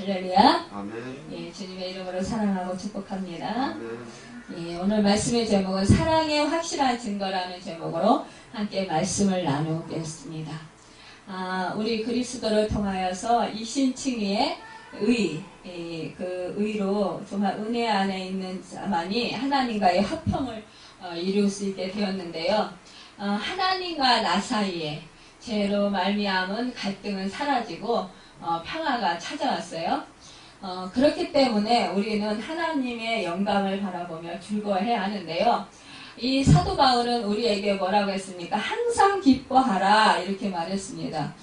할렐루야. 아멘. 예, 주님의 이름으로 사랑하고 축복합니다. 아멘. 예, 오늘 말씀의 제목은 사랑의 확실한 증거라는 제목으로 함께 말씀을 나누겠습니다. 우리 그리스도를 통하여서 이신칭의의 그 의로 정말 은혜 안에 있는 자만이 하나님과의 화평을 이룰 수 있게 되었는데요. 하나님과 나 사이에 죄로 말미암은 갈등은 사라지고 평화가 찾아왔어요. 그렇기 때문에 우리는 하나님의 영광을 바라보며 즐거워해야 하는데요. 이 사도 바울은 우리에게 뭐라고 했습니까? 항상 기뻐하라 이렇게 말했습니다.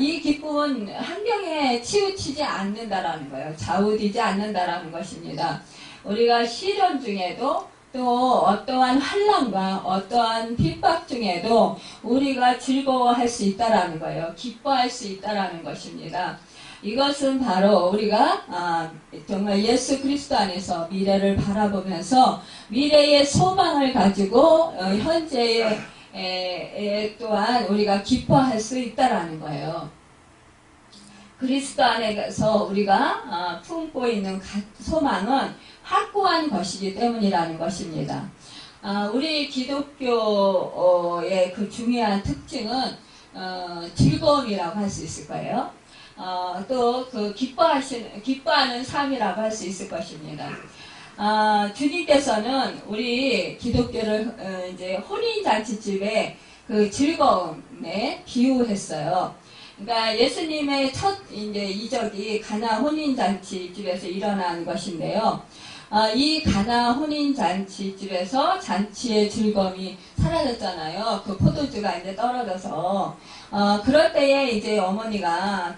이 기쁨은 환경에 치우치지 않는다라는 거예요. 좌우되지 않는다라는 것입니다. 우리가 시련 중에도 또 어떠한 환난과 어떠한 핍박 중에도 우리가 즐거워할 수 있다라는 거예요. 기뻐할 수 있다라는 것입니다. 이것은 바로 우리가 정말 예수 그리스도 안에서 미래를 바라보면서 미래의 소망을 가지고 현재의 또한 우리가 기뻐할 수 있다라는 거예요. 그리스도 안에서 우리가 품고 있는 소망은 확고한 것이기 때문이라는 것입니다. 우리 기독교의 그 중요한 특징은 즐거움이라고 할 수 있을 거예요. 또 그 기뻐하는 삶이라고 할 수 있을 것입니다. 주님께서는 우리 기독교를 이제 혼인잔치집의 그 즐거움에 비유했어요. 그러니까 예수님의 첫 이제 이적이 가나 혼인잔치집에서 일어난 것인데요. 이 가나 혼인잔치집에서 잔치의 즐거움이 사라졌잖아요. 그 포도주가 이제 떨어져서. 그럴 때에 이제 어머니가,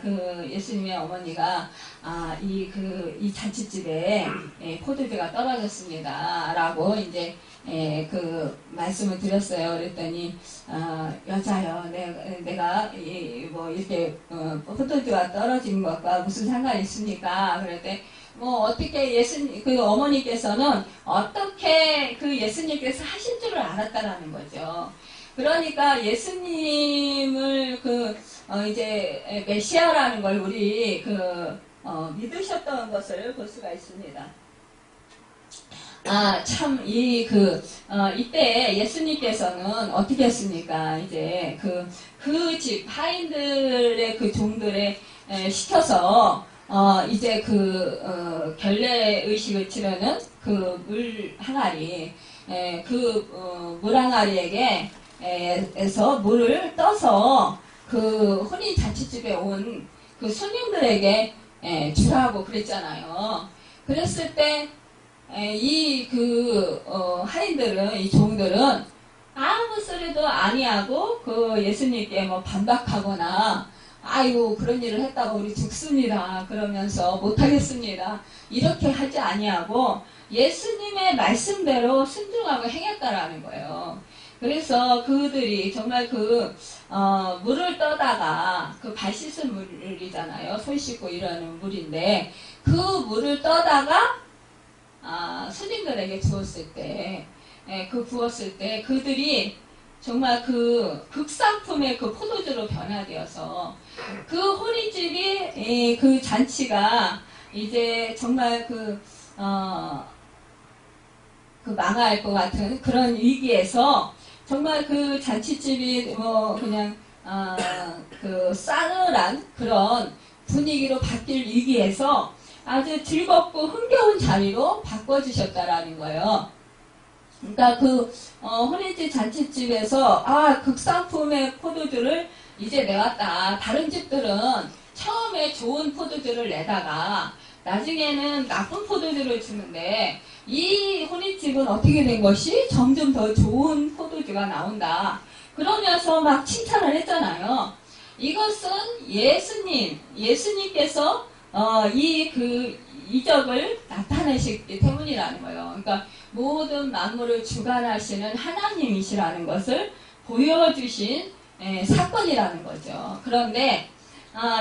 예수님의 어머니가, 이 잔치집에 포도주가 떨어졌습니다. 라고 이제, 말씀을 드렸어요. 그랬더니, 여자여, 내가, 이렇게, 포도주가 떨어진 것과 무슨 상관이 있습니까? 그럴 때, 어떻게 그 어머니께서는 어떻게 그 예수님께서 하신 줄을 알았다라는 거죠. 그러니까 예수님을 이제 메시아라는 걸 우리 믿으셨던 것을 볼 수가 있습니다. 참, 이때 예수님께서는 어떻게 했습니까? 이제 그 집, 하인들의 그 종들에 시켜서, 이제 결례 의식을 치르는 물 항아리, 물 항아리에게, 에서 물을 떠서 혼인 잔치집에 온 그 손님들에게, 주라고 그랬잖아요. 그랬을 때, 하인들은, 이 종들은 아무 소리도 아니하고 예수님께 반박하거나 아이고 그런 일을 했다고 우리 죽습니다. 그러면서 못하겠습니다. 이렇게 하지 아니하고 예수님의 말씀대로 순종하고 행했다라는 거예요. 그래서 그들이 정말 물을 떠다가 발 씻은 물이잖아요. 손 씻고 이러는 물인데 그 물을 떠다가 스님들에게 부었을 때 그들이 정말 극상품의 포도주로 변화되어서 혼인집이 그 잔치가 이제 정말 망할 것 같은 그런 위기에서 정말 그 잔치집이 그냥 싸늘한 그런 분위기로 바뀔 위기에서 아주 즐겁고 흥겨운 자리로 바꿔주셨다라는 거예요. 그러니까 혼인집 잔치집에서 극상품의 포도주를 이제 내왔다. 다른 집들은 처음에 좋은 포도주를 내다가 나중에는 나쁜 포도주를 주는데 이 혼인집은 어떻게 된 것이 점점 더 좋은 포도주가 나온다. 그러면서 막 칭찬을 했잖아요. 이것은 예수님께서 이적을 나타내시기 때문이라는 거예요. 그러니까 모든 만물을 주관하시는 하나님이시라는 것을 보여주신 사건이라는 거죠. 그런데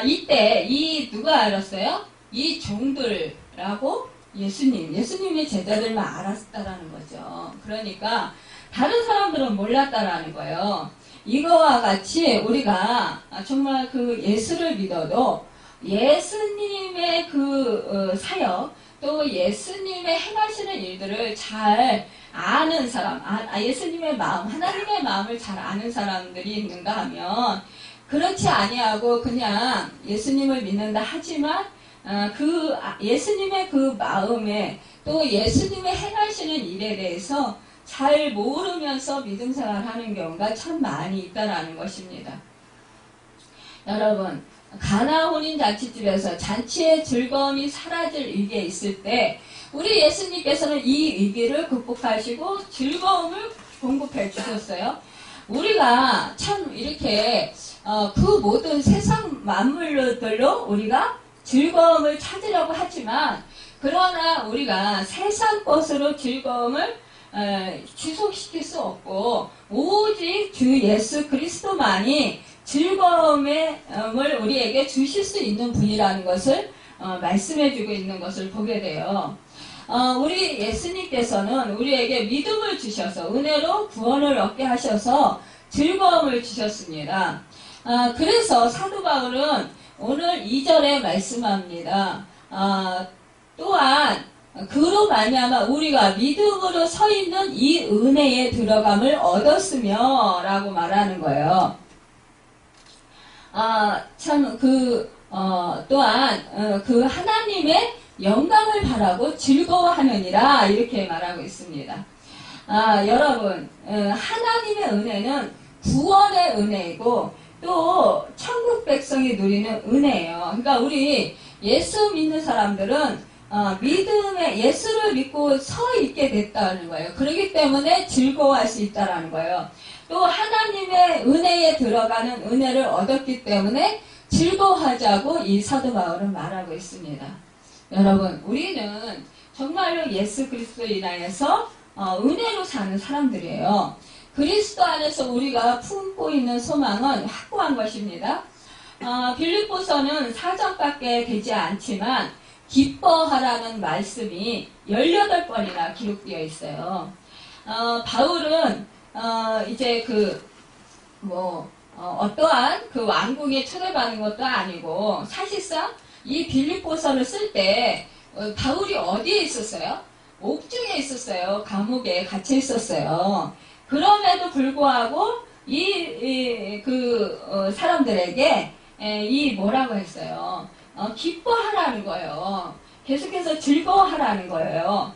이때 누가 알았어요? 이 종들하고 예수님의 제자들만 알았다라는 거죠. 그러니까 다른 사람들은 몰랐다라는 거예요. 이거와 같이 우리가 정말 예수를 믿어도 예수님의 그 사역, 또 예수님의 행하시는 일들을 잘 아는 사람, 예수님의 마음, 하나님의 마음을 잘 아는 사람들이 있는가 하면, 그렇지 아니하고 그냥 예수님을 믿는다 하지만 예수님의 그 마음에 또 예수님의 행하시는 일에 대해서 잘 모르면서 믿음 생활하는 경우가 참 많이 있다라는 것입니다. 여러분, 가나 혼인 잔치집에서 잔치의 즐거움이 사라질 위기에 있을 때 우리 예수님께서는 이 위기를 극복하시고 즐거움을 공급해 주셨어요. 우리가 참 이렇게 그 모든 세상 만물들로 우리가 즐거움을 찾으려고 하지만, 그러나 우리가 세상 것으로 즐거움을 지속시킬 수 없고 오직 주 예수 그리스도만이 즐거움을 우리에게 주실 수 있는 분이라는 것을 말씀해주고 있는 것을 보게 돼요. 우리 예수님께서는 우리에게 믿음을 주셔서 은혜로 구원을 얻게 하셔서 즐거움을 주셨습니다. 그래서 사도 바울은 오늘 2절에 말씀합니다. 또한 그로 말미암아 우리가 믿음으로 서 있는 이 은혜에 들어감을 얻었으며 라고 말하는 거예요. 또한 그 하나님의 영광을 바라고 즐거워하느니라 이렇게 말하고 있습니다. 여러분, 하나님의 은혜는 구원의 은혜이고 또 천국 백성이 누리는 은혜예요. 그러니까 우리 예수 믿는 사람들은 믿음의 예수를 믿고 서 있게 됐다는 거예요. 그렇기 때문에 즐거워할 수 있다는 거예요. 또 하나님의 은혜에 들어가는 은혜를 얻었기 때문에 즐거워하자고 이 사도 바울은 말하고 있습니다. 여러분, 우리는 정말로 예수 그리스도로 인하여서 은혜로 사는 사람들이에요. 그리스도 안에서 우리가 품고 있는 소망은 확고한 것입니다. 빌립보서는 4장밖에 되지 않지만 기뻐하라는 말씀이 18번이나 기록되어 있어요. 바울은 이제 어떠한 그 왕궁에 초대받은 것도 아니고 사실상 이 빌립보서를 쓸 때 바울이 어디에 있었어요? 옥중에 있었어요. 감옥에 갇혀 있었어요. 그럼에도 불구하고 사람들에게 뭐라고 했어요? 기뻐하라는 거예요. 계속해서 즐거워하라는 거예요.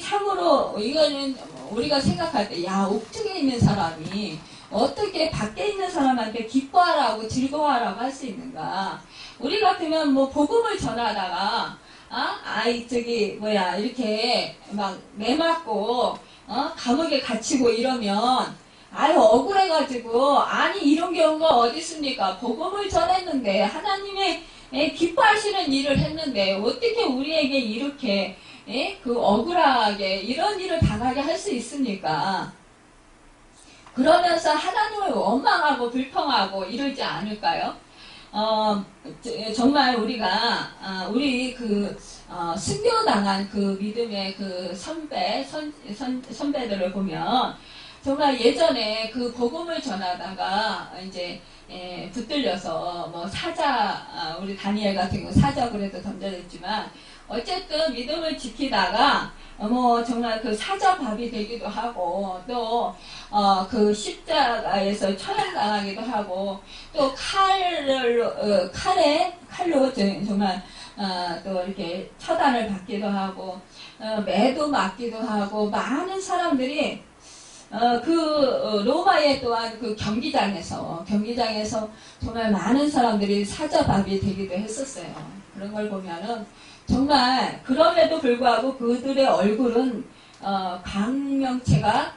참으로 이거는 우리가 생각할 때, 옥중에 있는 사람이 어떻게 밖에 있는 사람한테 기뻐하라고 즐거워하라고 할 수 있는가? 우리 같으면 복음을 전하다가 이렇게 막 매맞고 감옥에 갇히고 이러면 억울해가지고 이런 경우가 어디 있습니까? 복음을 전했는데 하나님의 기뻐하시는 일을 했는데 어떻게 우리에게 이렇게 억울하게 이런 일을 당하게 할 수 있습니까? 그러면서 하나님을 원망하고 불평하고 이러지 않을까요? 정말 우리가 순교당한 그 믿음의 그 선배들을 보면 정말 예전에 그 복음을 전하다가 이제 붙들려서 우리 다니엘 같은 거 사적으로 해도 던져졌지만 어쨌든 믿음을 지키다가 정말 그 사자밥이 되기도 하고 또 그 십자가에서 처형당하기도 하고 또 칼로 정말 또 이렇게 처단을 받기도 하고 매도 맞기도 하고 많은 사람들이 로마의 또한 그 경기장에서 정말 많은 사람들이 사자밥이 되기도 했었어요. 그런 걸 보면은 정말 그럼에도 불구하고 그들의 얼굴은 강체가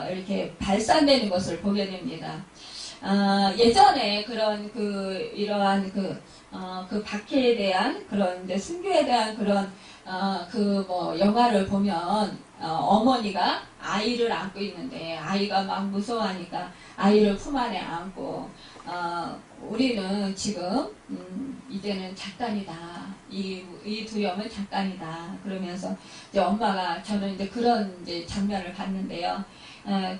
이렇게 발산되는 것을 보게 됩니다. 예전에 이러한 박해에 대한 이제 순교에 대한 영화를 보면 어머니가 아이를 안고 있는데 아이가 막 무서워하니까 아이를 품 안에 안고 우리는 지금 이제는 잠깐이다. 이 두려움은 잠깐이다. 그러면서 이제 저는 이제 그런 이제 장면을 봤는데요.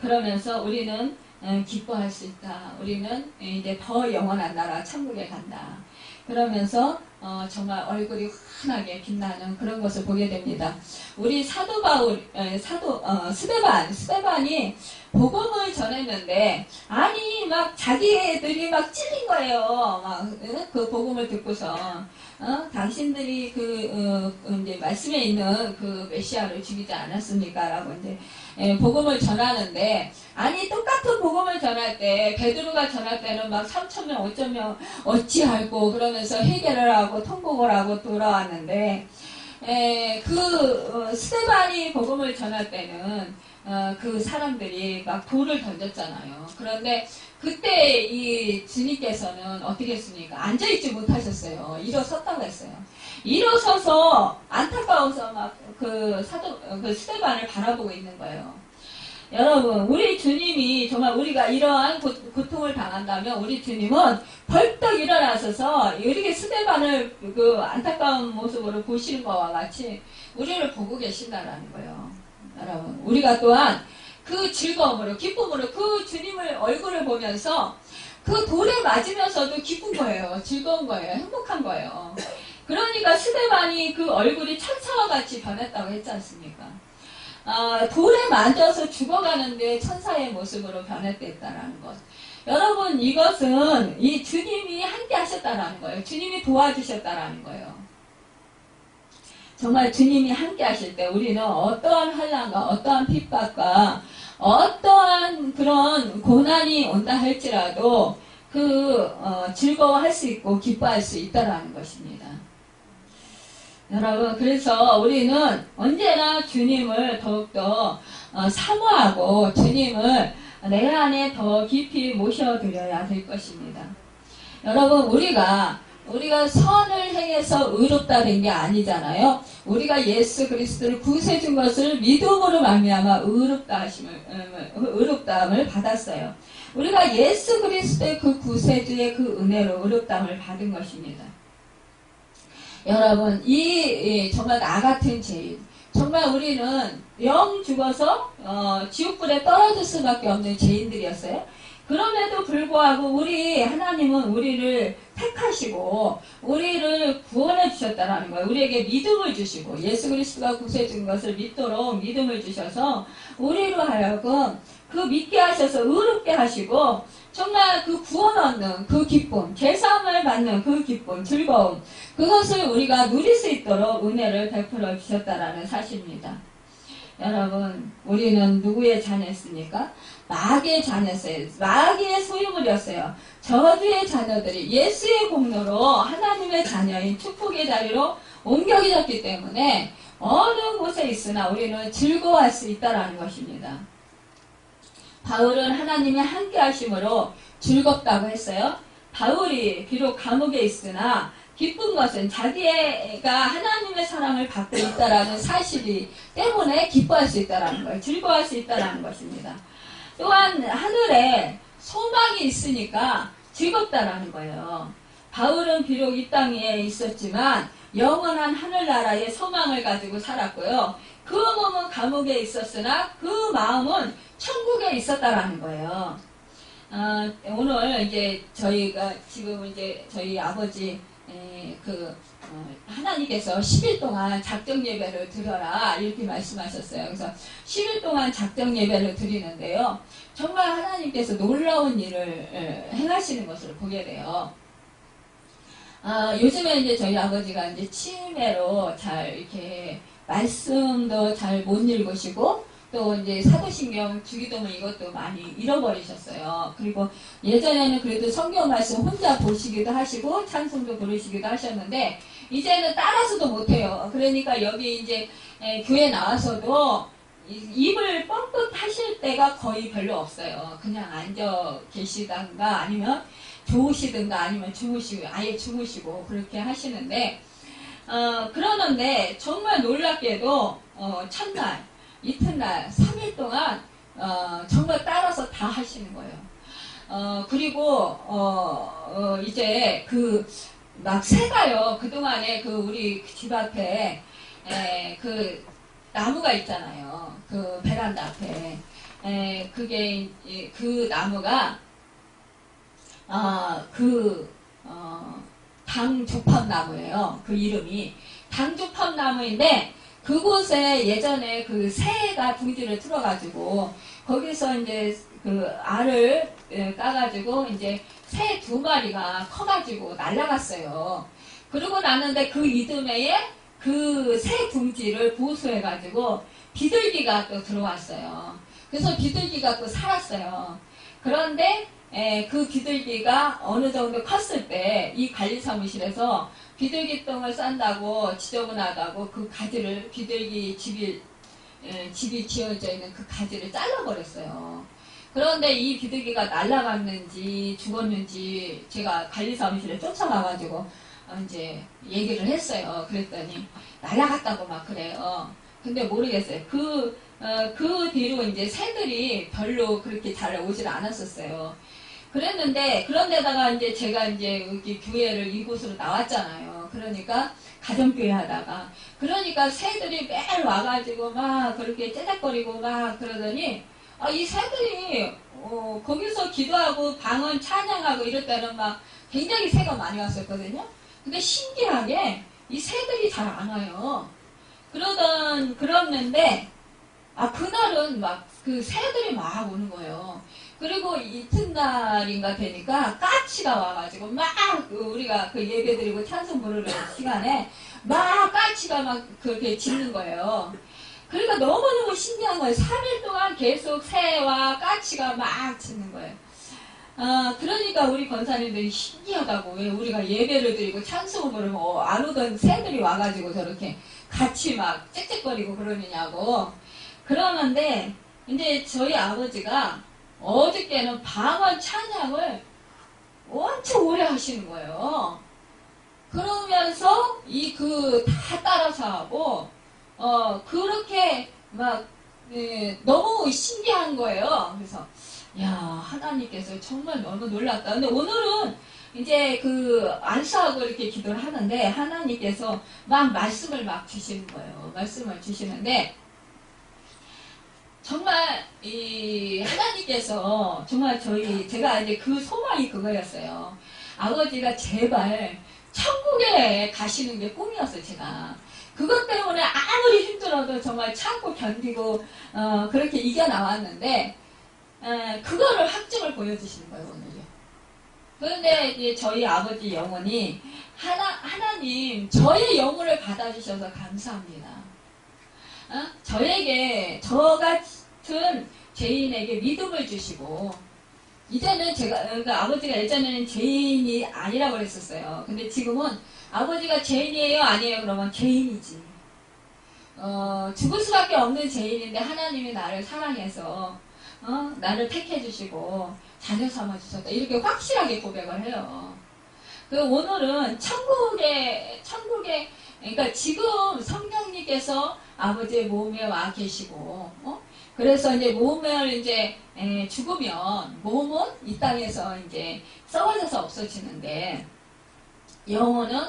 그러면서 우리는 기뻐할 수 있다. 우리는 이제 더 영원한 나라 천국에 간다. 그러면서 정말 얼굴이 환하게 빛나는 그런 것을 보게 됩니다. 우리 사도 바울, 스데반이 복음을 전했는데, 아니, 막 자기들이 막 찔린 거예요. 막, 그 복음을 듣고서. 당신들이 이제 말씀에 있는 그 메시아를 죽이지 않았습니까? 라고 이제, 복음을 전하는데, 아니, 똑같은 복음을 전할 때, 베드로가 전할 때는 막 3,000명, 5,000명 어찌할고, 그러면서 해결을 하고, 통곡을 하고 돌아왔는데, 스데반이 복음을 전할 때는, 그 사람들이 막 돌을 던졌잖아요. 그런데 그때 이 주님께서는 어떻게 했습니까? 앉아있지 못하셨어요. 일어섰다고 했어요. 일어서서 안타까워서 막 그 스데반을 바라보고 있는 거예요. 여러분, 우리 주님이 정말 우리가 이러한 고통을 당한다면 우리 주님은 벌떡 일어나셔서 이렇게 스데반을 그 안타까운 모습으로 보시는 것과 같이 우리를 보고 계신다라는 거예요. 여러분, 우리가 또한 그 즐거움으로, 기쁨으로 그 주님을 얼굴을 보면서 그 돌에 맞으면서도 기쁜 거예요. 즐거운 거예요. 행복한 거예요. 그러니까 스데반이 그 얼굴이 천사와 같이 변했다고 했지 않습니까? 돌에 맞아서 죽어가는데 천사의 모습으로 변했다라는 것. 여러분, 이것은 이 주님이 함께 하셨다라는 거예요. 주님이 도와주셨다라는 거예요. 정말 주님이 함께 하실 때 우리는 어떠한 환난과 어떠한 핍박과 어떠한 그런 고난이 온다 할지라도 즐거워할 수 있고 기뻐할 수 있다라는 것입니다. 여러분, 그래서 우리는 언제나 주님을 더욱더 사모하고 주님을 내 안에 더 깊이 모셔드려야 될 것입니다. 여러분, 우리가 선을 행해서 의롭다 된 게 아니잖아요. 우리가 예수 그리스도를 구세 준 것을 믿음으로 말미암아 의롭다함을 받았어요. 우리가 예수 그리스도의 그 구세주의 그 은혜로 의롭다함을 받은 것입니다. 여러분, 정말 나 같은 죄인, 정말 우리는 영 죽어서 지옥불에 떨어질 수밖에 없는 죄인들이었어요. 그럼에도 불구하고 하나님은 우리를 택하시고 우리를 구원해 주셨다는 거예요. 우리에게 믿음을 주시고 예수 그리스도가 구세해 준 것을 믿도록 믿음을 주셔서 우리로 하여금 그 믿게 하셔서 의롭게 하시고 정말 그 구원 얻는 그 기쁨, 죄사함을 받는 그 기쁨, 즐거움, 그것을 우리가 누릴 수 있도록 은혜를 베풀어 주셨다라는 사실입니다. 여러분, 우리는 누구의 자녀였습니까? 마귀의 자녀였어요. 마귀의 소유물이었어요. 저주의 자녀들이 예수의 공로로 하나님의 자녀인 축복의 자리로 옮겨졌기 때문에 어느 곳에 있으나 우리는 즐거워할 수 있다는 것입니다. 바울은 하나님의 함께 하심으로 즐겁다고 했어요. 바울이 비록 감옥에 있으나 기쁜 것은 자기가 하나님의 사랑을 받고 있다라는 사실이 때문에 기뻐할 수 있다라는 거예요. 즐거워할 수 있다라는 것입니다. 또한 하늘에 소망이 있으니까 즐겁다라는 거예요. 바울은 비록 이 땅에 있었지만 영원한 하늘나라의 소망을 가지고 살았고요. 그 몸은 감옥에 있었으나 그 마음은 천국에 있었다라는 거예요. 오늘 이제 저희가 지금 이제 저희 아버지 하나님께서 10일 동안 작정 예배를 드려라 이렇게 말씀하셨어요. 그래서 10일 동안 작정 예배를 드리는데요. 정말 하나님께서 놀라운 일을 행하시는 것을 보게 돼요. 요즘에 이제 저희 아버지가 이제 치매로 잘 이렇게 말씀도 잘 못 읽으시고 또 이제 사도신경 주기도문 이것도 많이 잃어버리셨어요. 그리고 예전에는 그래도 성경 말씀 혼자 보시기도 하시고 찬송도 부르시기도 하셨는데 이제는 따라서도 못해요. 그러니까 여기 이제 교회 나와서도 입을 뻥끗 하실 때가 거의 별로 없어요. 그냥 앉아 계시던가 아니면 좋으시든가 아니면 주무시고 아예 주무시고 그렇게 하시는데 그러는데 정말 놀랍게도 첫날 이튿날 3일 동안 정말 따라서 다 하시는 거예요. 그리고 이제 막 새가요. 그동안에 우리 집 앞에 그 나무가 있잖아요. 그 베란다 앞에 그게 그 나무가 당조팝나무예요. 그 이름이 당조팝나무인데 그곳에 예전에 그 새가 둥지를 틀어가지고 거기서 이제 그 알을 까가지고 이제 새 2마리가 커가지고 날아갔어요. 그러고 나는데 그 이듬해에 그 새 둥지를 보수해가지고 비둘기가 또 들어왔어요. 그래서 비둘기가 또 살았어요. 그런데 그 비둘기가 어느 정도 컸을 때 이 관리사무실에서 비둘기 똥을 싼다고 지저분하다고 그 가지를 비둘기 집이 지어져 있는 그 가지를 잘라버렸어요. 그런데 이 비둘기가 날아갔는지 죽었는지 제가 관리사무실에 쫓아가가지고 이제 얘기를 했어요. 그랬더니 날아갔다고 막 그래요. 근데 모르겠어요. 그 뒤로 이제 새들이 별로 그렇게 잘 오질 않았었어요. 그랬는데, 그런데다가 이제 제가 이제 여기 교회를 이곳으로 나왔잖아요. 그러니까, 가정교회 하다가. 그러니까 새들이 매일 와가지고 막 그렇게 째작거리고 막 그러더니, 이 새들이, 거기서 기도하고 방언 찬양하고 이럴 때는 막 굉장히 새가 많이 왔었거든요. 근데 신기하게 이 새들이 잘 안 와요. 그랬는데, 그날은 막 그 새들이 막 오는 거예요. 그리고 이튿날인가 되니까 까치가 와가지고 막 우리가 그 예배 드리고 찬송 부르는 시간에 막 까치가 막 그렇게 짖는 거예요. 그러니까 너무너무 신기한 거예요. 3일 동안 계속 새와 까치가 막 짖는 거예요. 그러니까 우리 권사님들이 신기하다고 왜 우리가 예배를 드리고 찬송을 부르면 안 오던 새들이 와가지고 저렇게 같이 막 짹짹거리고 그러느냐고. 그러는데 이제 저희 아버지가 어저께는 방언 찬양을 엄청 오래 하시는 거예요. 그러면서 다 따라서 하고 그렇게 막 너무 신기한 거예요. 그래서 야, 하나님께서 정말 너무 놀랐다. 근데 오늘은 이제 안수하고 이렇게 기도를 하는데 하나님께서 막 말씀을 막 주시는 거예요. 말씀을 주시는데 정말 하나님께서 정말 제가 이제 그 소망이 그거였어요. 아버지가 제발 천국에 가시는 게 꿈이었어요. 제가 그것 때문에 아무리 힘들어도 정말 참고 견디고 그렇게 이겨 나왔는데 그거를 확증을 보여주시는 거예요. 오늘요. 그런데 이제 저희 아버지 영혼이 하나님 저의 영혼을 받아주셔서 감사합니다. 저에게 저 같은 죄인에게 믿음을 주시고 이제는 그러니까 아버지가 예전에는 죄인이 아니라고 그랬었어요. 근데 지금은 아버지가 죄인이에요 아니에요 그러면 죄인이지. 죽을 수밖에 없는 죄인인데 하나님이 나를 사랑해서 나를 택해 주시고 자녀 삼아 주셨다 이렇게 확실하게 고백을 해요. 오늘은 천국에 그러니까 지금 성령님께서 아버지의 몸에 와 계시고, 그래서 이제 몸을 이제 죽으면 몸은 이 땅에서 이제 썩어져서 없어지는데 영혼은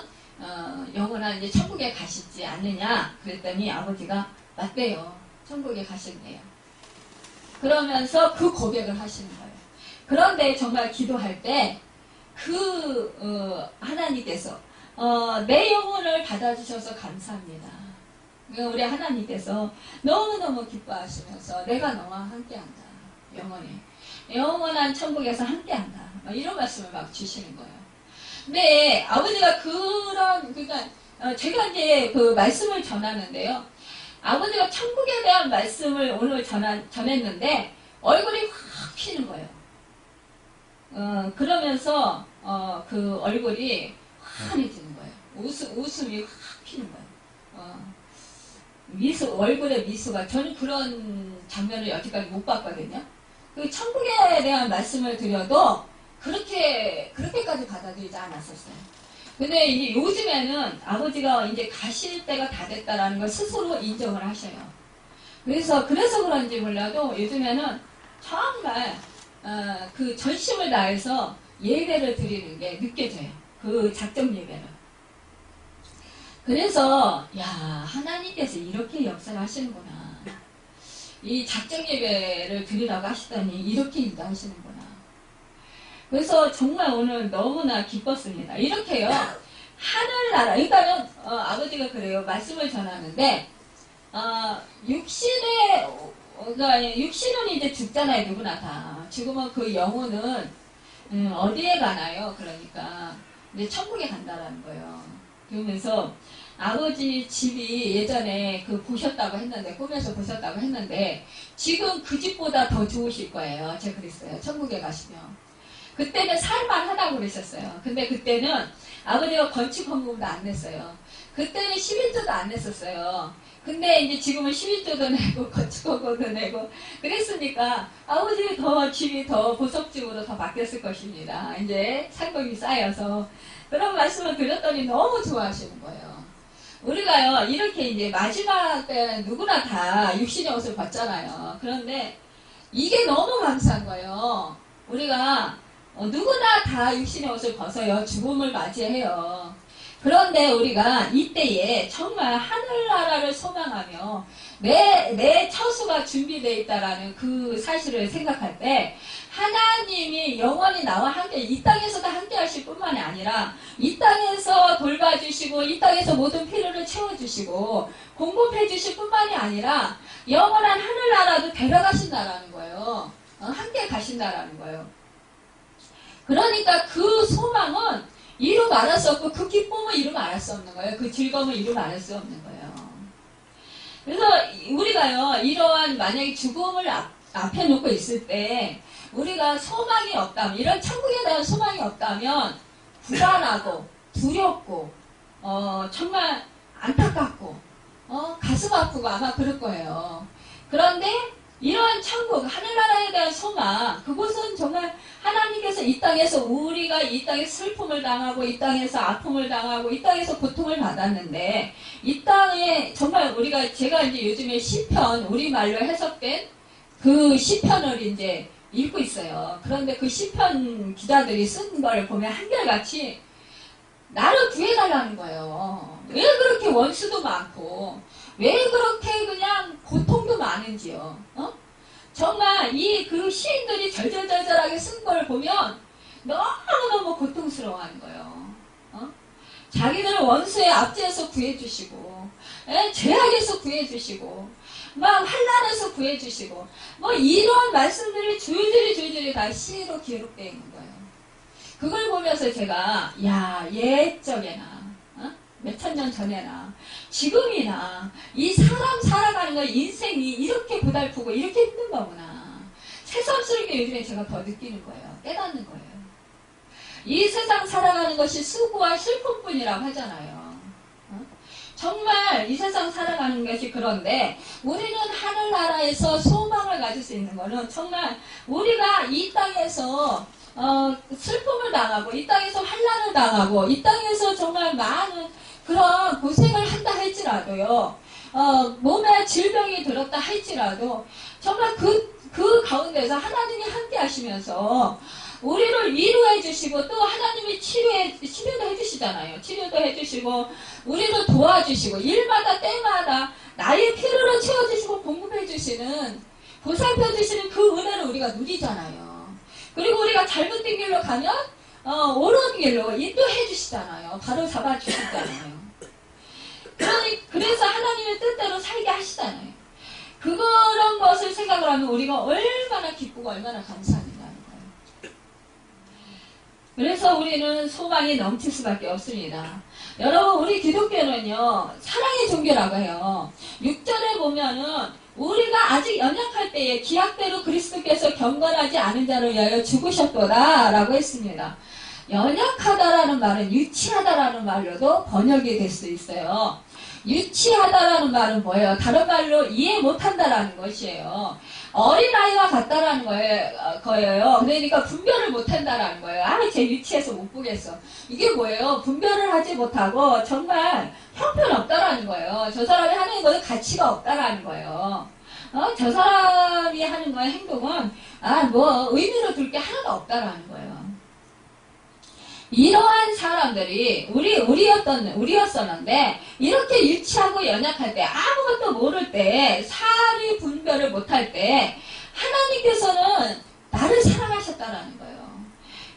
영원한 이제 천국에 가시지 않느냐 그랬더니 아버지가 맞대요. 천국에 가신대요. 그러면서 그 고백을 하시는 거예요. 그런데 정말 기도할 때 하나님께서 내 영혼을 받아주셔서 감사합니다. 우리 하나님께서 너무너무 기뻐하시면서 내가 너와 함께한다. 영원한 천국에서 함께한다. 이런 말씀을 막 주시는 거예요. 근데 아버지가 그러니까 제가 이제 그 말씀을 전하는데요. 아버지가 천국에 대한 말씀을 오늘 전했는데 얼굴이 확 피는 거예요. 그러면서 그 얼굴이 환해지는 거예요. 웃음이 확 피는 거예요. 얼굴의 미소가 저는 그런 장면을 여태까지 못 봤거든요. 천국에 대한 말씀을 드려도 그렇게까지 받아들이지 않았었어요. 근데 이제 요즘에는 아버지가 이제 가실 때가 다 됐다라는 걸 스스로 인정을 하셔요. 그래서 그런지 몰라도 요즘에는 정말 그 전심을 다해서 예배를 드리는 게 느껴져요. 그 작정 예배를. 그래서 야 하나님께서 이렇게 역사를 하시는구나. 이 작정 예배를 드리라고 하시더니 이렇게 인도하시는구나. 그래서 정말 오늘 너무나 기뻤습니다. 이렇게요. 하늘나라, 그러니까는 아버지가 그래요. 말씀을 전하는데 그러니까 육신은 이제 죽잖아요. 누구나 다. 죽으면 그 영혼은 어디에 가나요? 그러니까 이제 천국에 간다라는 거예요. 그러면서 아버지 집이 예전에 보셨다고 했는데, 꿈에서 보셨다고 했는데, 지금 그 집보다 더 좋으실 거예요. 제가 그랬어요. 천국에 가시면. 그때는 살만 하다고 그러셨어요. 근데 그때는 아버지가 건축 헌금도 안 냈어요. 그때는 11조도 안 냈었어요. 근데 이제 지금은 11조도 내고 건축 헌금도 내고 그랬으니까 아버지 더 집이 더 보석집으로 더 바뀌었을 것입니다. 이제 상금이 쌓여서 그런 말씀을 드렸더니 너무 좋아하시는 거예요. 우리가요, 이렇게 이제 마지막 때 누구나 다 육신의 옷을 벗잖아요. 그런데 이게 너무 감사한 거예요. 우리가 누구나 다 육신의 옷을 벗어요. 죽음을 맞이해요. 그런데 우리가 이때에 정말 하늘나라를 소망하며 내 처수가 준비되어 있다라는 그 사실을 생각할 때 하나님이 영원히 나와 함께 이 땅에서도 함께 하실 뿐만이 아니라 이 땅에서 돌봐주시고 이 땅에서 모든 필요를 채워주시고 공급해 주실 뿐만이 아니라 영원한 하늘나라도 데려가신다라는 거예요. 함께 가신다라는 거예요. 그러니까 그 소망은 이루 말할 수 없고 그 기쁨을 이루 말할 수 없는 거예요. 그 즐거움을 이루 말할 수 없는 거예요. 그래서 우리가요, 이러한 만약에 죽음을 앞에 놓고 있을 때 우리가 소망이 없다면, 이런 천국에 대한 소망이 없다면 불안하고 두렵고 정말 안타깝고 가슴 아프고 아마 그럴 거예요. 그런데 이러한 천국, 하늘나라에 대한 소망, 그곳은 정말 하나님께서 이 땅에서 우리가 이 땅에서 슬픔을 당하고 이 땅에서 아픔을 당하고 이 땅에서 고통을 받았는데 이 땅에 정말 제가 이제 요즘에 시편, 우리말로 해석된 그 시편을 이제 읽고 있어요. 그런데 그 시편 기자들이 쓴 걸 보면 한결같이 나를 구해달라는 거예요. 왜 그렇게 원수도 많고 왜 그렇게 그냥 고통도 많은지요. 정말 그 시인들이 절절절절하게 쓴 걸 보면 너무너무 고통스러워하는 거예요. 자기들을 원수의 압제에서 구해주시고 죄악에서 구해주시고 막 환난에서 구해주시고 뭐 이런 말씀들이 줄줄이 다 시로 기록되어 있는 거예요. 그걸 보면서 제가 옛적에나 몇천 년 전에나 지금이나 이 사람 살아가는 거 인생이 이렇게 고달프고 이렇게 힘든 거구나. 새삼스럽게 요즘에 제가 더 느끼는 거예요. 깨닫는 거예요. 이 세상 살아가는 것이 수고와 슬픔뿐이라고 하잖아요. 정말 이 세상 살아가는 것이 그런데 우리는 하늘나라에서 소망을 가질 수 있는 거는 정말 우리가 이 땅에서 슬픔을 당하고 이 땅에서 환난을 당하고 이 땅에서 정말 많은 그런 고생을 한다 할지라도요, 몸에 질병이 들었다 할지라도 정말 그 가운데서 하나님이 함께 하시면서 우리를 위로해 주시고 또 하나님이 치료도 해주시잖아요. 치료도 해주시고 우리를 도와주시고 일마다 때마다 나의 필요를 채워주시고 공급해 주시는, 보살펴 주시는 그 은혜를 우리가 누리잖아요. 그리고 우리가 잘못된 길로 가면 옳은 길로 인도해 주시잖아요. 바로 잡아 주시잖아요. 그래서 하나님의 뜻대로 살게 하시잖아요. 그런 것을 생각을 하면 우리가 얼마나 기쁘고 얼마나 감사한다는 거예요. 그래서 우리는 소망이 넘칠 수밖에 없습니다. 여러분, 우리 기독교는요, 사랑의 종교라고 해요. 6절에 보면은 우리가 아직 연약할 때에 기약대로 그리스도께서 경건하지 않은 자를 위하여 죽으셨도다 라고 했습니다. 연약하다라는 말은 유치하다라는 말로도 번역이 될 수 있어요. 유치하다라는 말은 뭐예요? 다른 말로 이해 못한다라는 것이에요. 어린아이와 같다라는 거예요. 그러니까 분별을 못한다라는 거예요. 쟤 유치해서 못 보겠어. 이게 뭐예요? 분별을 하지 못하고 정말 형편없다라는 거예요. 저 사람이 하는 것은 가치가 없다라는 거예요. 저 사람이 하는 거의 행동은 의미로 둘 게 하나도 없다라는 거예요. 이러한 사람들이 우리였었는데 이렇게 유치하고 연약할 때 아무것도 모를 때 사리 분별을 못할 때 하나님께서는 나를 사랑하셨다라는 거예요.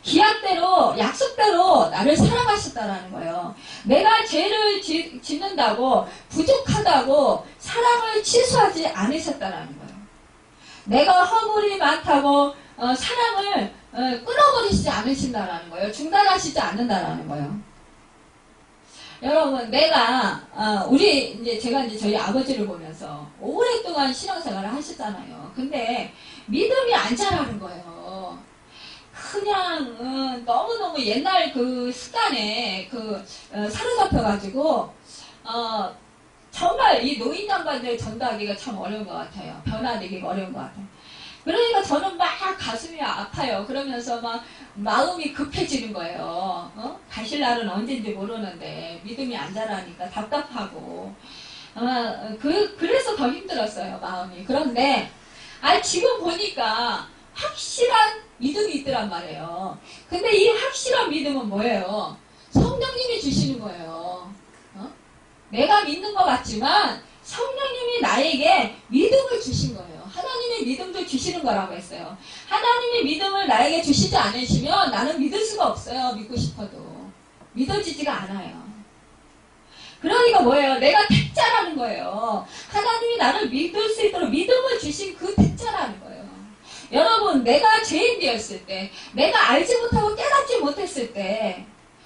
기약대로 약속대로 나를 사랑하셨다라는 거예요. 내가 죄를 짓는다고 부족하다고 사랑을 취소하지 않으셨다라는 거예요. 내가 허물이 많다고 사랑을 끊어버리시지 않으신다라는 거예요. 중단하시지 않는다라는 거예요. 여러분, 제가 이제 저희 아버지를 보면서 오랫동안 신앙생활을 하셨잖아요. 근데 믿음이 안 자라는 거예요. 그냥 너무너무 옛날 그 습관에 사로잡혀가지고 정말 이 노인 양반들 전도하기가 참 어려운 것 같아요. 변화되기가 어려운 것 같아요. 그러니까 저는 막 가슴이 아파요. 그러면서 막 마음이 급해지는 거예요. 가실 날은 언젠지 모르는데 믿음이 안 자라니까 답답하고 그래서 더 힘들었어요. 마음이. 그런데 지금 보니까 확실한 믿음이 있더란 말이에요. 근데 이 확실한 믿음은 뭐예요? 성령님이 주시는 거예요. 내가 믿는 것 같지만 성령님이 나에게 믿음을 주신 거예요. 하나님의 믿음도 주시는 거라고 했어요. 하나님의 믿음을 나에게 주시지 않으시면 나는 믿을 수가 없어요. 믿고 싶어도. 믿어지지가 않아요. 그러니까 뭐예요? 내가 택자라는 거예요. 하나님이 나를 믿을 수 있도록 믿음을 주신 그 택자라는 거예요. 여러분, 내가 죄인 되었을 때, 내가 알지 못하고 깨닫지 못했을 때,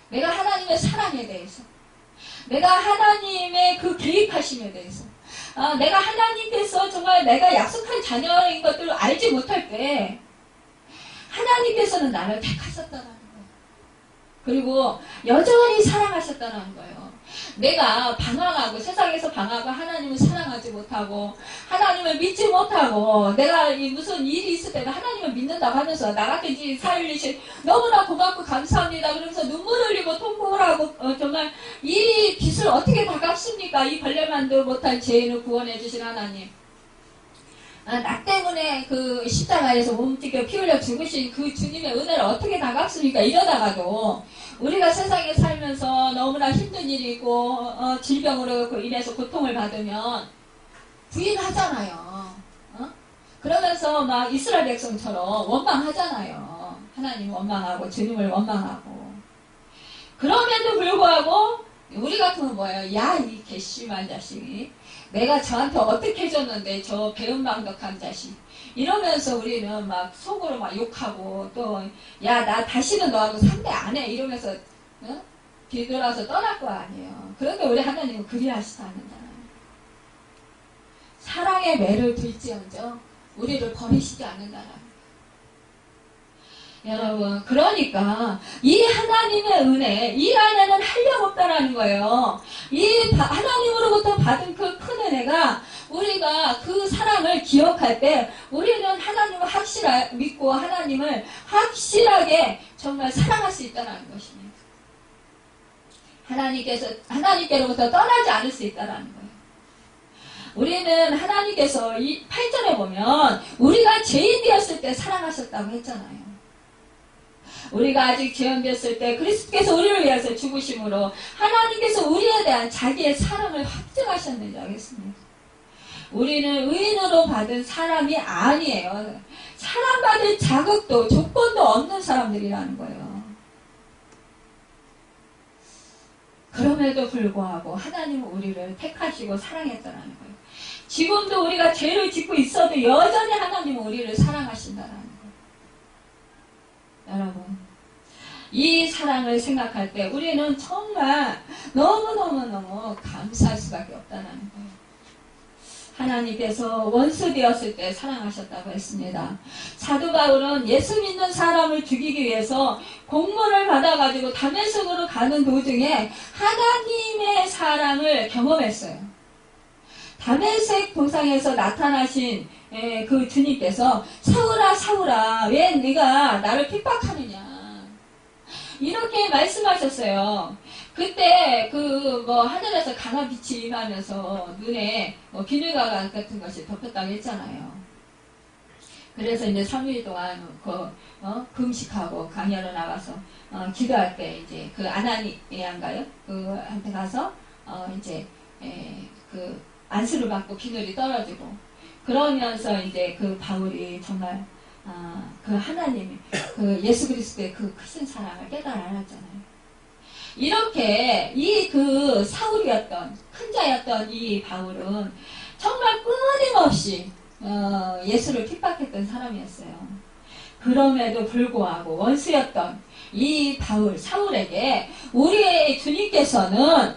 내가 하나님의 사랑에 대해서, 내가 하나님의 그 계획하심에 대해서, 내가 하나님께서 정말 내가 약속한 자녀인 것들을 알지 못할 때, 하나님께서는 나를 택하셨다는 거예요. 그리고 여전히 사랑하셨다는 거예요. 내가 방황하고 세상에서 방황하고 하나님을 사랑하지 못하고 하나님을 믿지 못하고 내가 무슨 일이 있을 때도 하나님을 믿는다고 하면서 나 같은 지 살리신 너무나 고맙고 감사합니다. 그러면서 눈물 흘리고 통곡을 하고 정말 이 빚을 어떻게 다 갚습니까? 이 벌레만도 못한 죄인을 구원해 주신 하나님. 나 때문에 그 십자가에서 몸띠겨 피 흘려 죽으신 그 주님의 은혜를 어떻게 다 갚습니까? 이러다가도 우리가 세상에 살면서 너무나 힘든 일이 있고 질병으로 인해서 고통을 받으면 부인하잖아요. 그러면서 막 이스라엘 백성처럼 원망하잖아요. 하나님 원망하고 주님을 원망하고. 그럼에도 불구하고 우리 같으면 뭐예요? 야, 이 괘씸한 자식이 내가 저한테 어떻게 해줬는데 저 배은망덕한 자식 이러면서 우리는 막 속으로 막 욕하고 또 야, 나 다시는 너하고 상대 안 해 이러면서 뒤돌아서 떠날 거 아니에요. 그런데 우리 하나님은 그리하시지 않는다. 사랑의 매를 둘지언정 우리를 버리시지 않는다라는 여러분, 그러니까 이 하나님의 은혜, 이 안에는 한량 없다라는 거예요. 이 하나님으로부터 받은 그 큰 은혜가 우리가 그 사랑을 기억할 때 우리는 하나님을 확실하게 믿고 하나님을 확실하게 정말 사랑할 수 있다는 것입니다. 하나님께로부터 떠나지 않을 수 있다는 거예요. 우리는 하나님께서 이 8절에 보면 우리가 죄인 되었을 때 사랑하셨다고 했잖아요. 우리가 아직 죄인되었을 때 그리스도께서 우리를 위해서 죽으심으로 하나님께서 우리에 대한 자기의 사랑을 확증하셨는지 알겠습니다. 우리는 의인으로 받은 사람이 아니에요. 사랑받을 자격도 조건도 없는 사람들이라는 거예요. 그럼에도 불구하고 하나님은 우리를 택하시고 사랑했다는 거예요. 지금도 우리가 죄를 짓고 있어도 여전히 하나님은 우리를 사랑하신다는 거예요. 여러분, 이 사랑을 생각할 때 우리는 정말 너무너무 감사할 수밖에 없다는 거예요. 하나님께서 원수 되었을 때 사랑하셨다고 했습니다. 사도 바울은 예수 믿는 사람을 죽이기 위해서 공문을 받아가지고 다메섹으로 가는 도중에 하나님의 사랑을 경험했어요. 다메섹 도상에서 나타나신 그 주님께서 사울아 사울아 왜 네가 나를 핍박하느냐 이렇게 말씀하셨어요. 그때 하늘에서 강한 빛이 임하면서 눈에 비늘가루 같은 것이 덮였다고 했잖아요. 그래서 이제 3일 동안 금식하고 강연을 나가서 기도할 때 이제 그 아나니아인가요? 그한테 가서 이제 그 안수를 받고 비늘이 떨어지고 그러면서 이제 그 바울이 정말 그 하나님 그 예수 그리스도의 그 크신 사랑을 깨달아 알았잖아요. 이렇게 이 그 사울이었던 큰 자였던 이 바울은 정말 끊임없이 예수를 핍박했던 사람이었어요. 그럼에도 불구하고 원수였던 이 바울 사울에게 우리의 주님께서는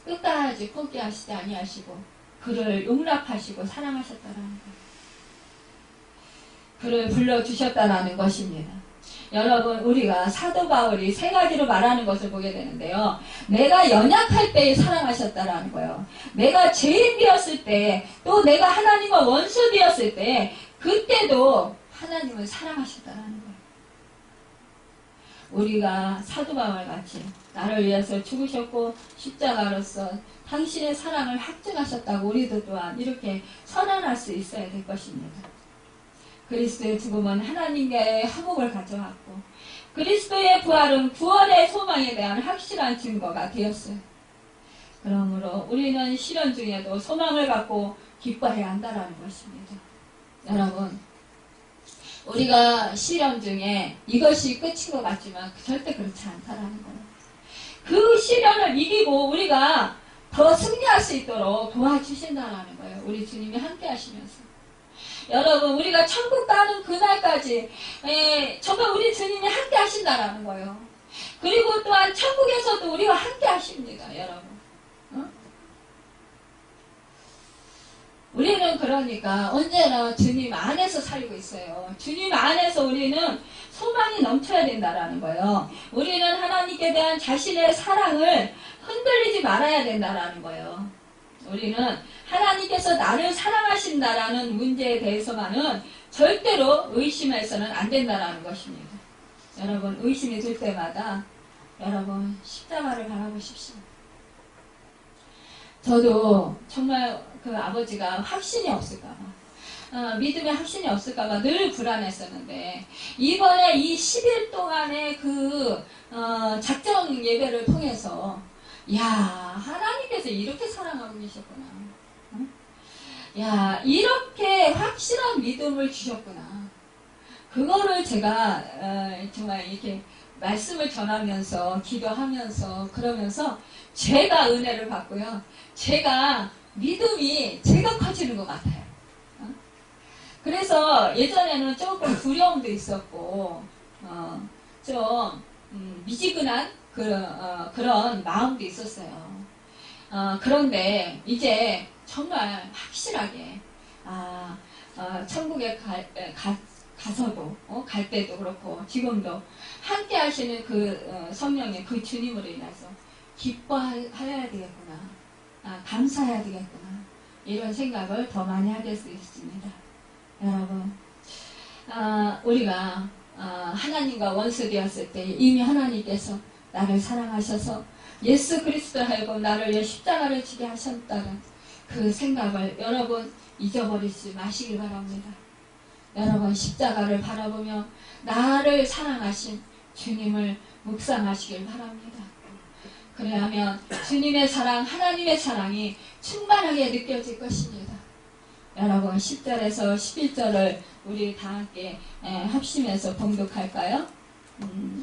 끝까지 포기하시지 아니하시고 그를 용납하시고 사랑하셨다라는 거예요. 그를 불러주셨다라는 것입니다. 여러분 우리가 사도 바울이 세 가지로 말하는 것을 보게 되는데요. 내가 연약할 때에 사랑하셨다라는 거예요. 내가 죄인되었을 때 또 내가 하나님과 원수되었을 때 그때도 하나님을 사랑하셨다라는 거예요. 우리가 사도 바울 같이 나를 위해서 죽으셨고 십자가로서 당신의 사랑을 확증하셨다고 우리도 또한 이렇게 선언할 수 있어야 될 것입니다. 그리스도의 죽음은 하나님과의 화목을 가져왔고 그리스도의 부활은 구원의 소망에 대한 확실한 증거가 되었어요. 그러므로 우리는 시련 중에도 소망을 갖고 기뻐해야 한다는 것입니다. 여러분 우리가 시련 중에 이것이 끝인 것 같지만 절대 그렇지 않다라는 거예요. 그 시련을 이기고 우리가 더 승리할 수 있도록 도와주신다는 거예요. 우리 주님이 함께 하시면서. 여러분 우리가 천국 가는 그날까지 정말 우리 주님이 함께 하신다라는 거예요. 그리고 또한 천국에서도 우리와 함께 하십니다. 여러분 우리는 그러니까 언제나 주님 안에서 살고 있어요. 주님 안에서 우리는 소망이 넘쳐야 된다라는 거예요. 우리는 하나님께 대한 자신의 사랑을 흔들리지 말아야 된다라는 거예요. 우리는 하나님께서 나를 사랑하신다라는 문제에 대해서만은 절대로 의심해서는 안 된다라는 것입니다. 여러분 의심이 들 때마다 여러분 십자가를 바라보십시오. 저도 정말 그 아버지가 확신이 없을까봐 믿음의 확신이 없을까봐 늘 불안했었는데 이번에 이 10일 동안의 그 작정 예배를 통해서 야 하나님께서 이렇게 사랑하고 계셨구나. 야 이렇게 확실한 믿음을 주셨구나. 그거를 제가 정말 이렇게 말씀을 전하면서 기도하면서 그러면서 제가 은혜를 받고요. 제가 믿음이 제가 커지는 것 같아요. 그래서 예전에는 조금 두려움도 있었고 좀 미지근한 그런 마음도 있었어요. 그런데 이제 정말 확실하게 천국에 가서도 갈 때도 그렇고 지금도 함께 하시는 그 성령의 그 주님으로 인해서 기뻐해야 되겠구나. 감사해야 되겠구나. 이런 생각을 더 많이 하게 수 있습니다. 여러분 우리가 하나님과 원수 되었을 때 이미 하나님께서 나를 사랑하셔서 예수 그리스도 하여금 나를 위해 십자가를 지게 하셨다는 그 생각을 여러분 잊어버리지 마시길 바랍니다. 여러분 십자가를 바라보며 나를 사랑하신 주님을 묵상하시길 바랍니다. 그래야면 주님의 사랑, 하나님의 사랑이 충만하게 느껴질 것입니다. 여러분 10절에서 11절을 우리 다 함께 합심해서 봉독할까요?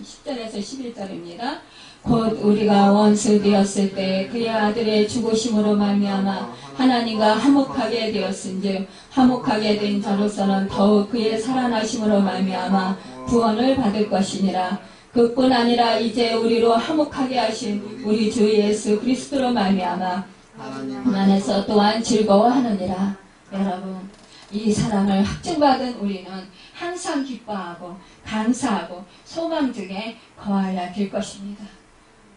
10절에서 11절입니다. 곧 우리가 원수 되었을 때 그의 아들의 죽으심으로 말미암아 하나님과 화목하게 되었은즉 화목하게 된 자로서는 더욱 그의 살아나심으로 말미암아 구원을 받을 것이니라. 그뿐 아니라 이제 우리로 화목하게 하신 우리 주 예수 그리스도로 말미암아 하나님 안에서 또한 즐거워하느니라. 여러분 이 사랑을 확증받은 우리는 항상 기뻐하고 감사하고 소망 중에 거하여야 될 것입니다.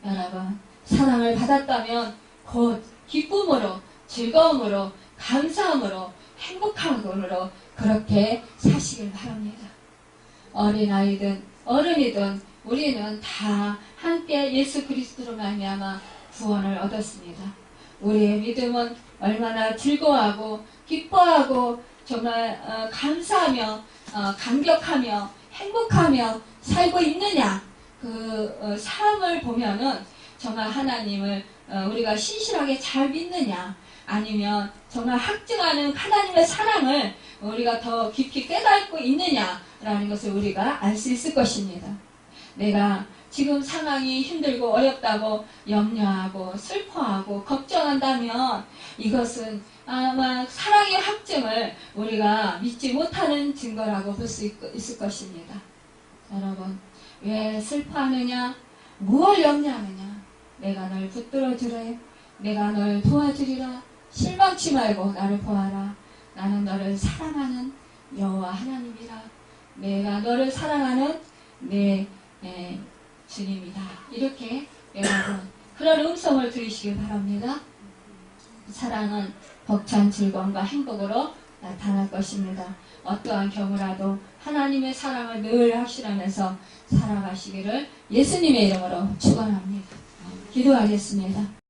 여러분 사랑을 받았다면 곧 기쁨으로 즐거움으로 감사함으로 행복함으로 그렇게 사시길 바랍니다. 어린아이든 어른이든 우리는 다 함께 예수 그리스도로 말미암아 구원을 얻었습니다. 우리의 믿음은 얼마나 즐거워하고 기뻐하고 정말 감사하며 감격하며 행복하며 살고 있느냐, 그 삶을 보면은 정말 하나님을 우리가 신실하게 잘 믿느냐, 아니면 정말 확증하는 하나님의 사랑을 우리가 더 깊이 깨닫고 있느냐라는 것을 우리가 알 수 있을 것입니다. 내가 지금 상황이 힘들고 어렵다고 염려하고 슬퍼하고 걱정한다면 이것은 아마 사랑의 확증을 우리가 믿지 못하는 증거라고 볼 수 있을 것입니다. 여러분, 왜 슬퍼하느냐? 무엇을 염려하느냐? 내가 널 붙들어 주래. 내가 널 도와주리라. 실망치 말고 나를 보아라. 나는 너를 사랑하는 여호와 하나님이라. 내가 너를 사랑하는 내 주님이다. 이렇게 여러분 그런 음성을 들으시길 바랍니다. 사랑은 벅찬 즐거움과 행복으로 나타날 것입니다. 어떠한 경우라도 하나님의 사랑을 늘 확신하면서 살아가시기를 예수님의 이름으로 축원합니다. 기도하겠습니다.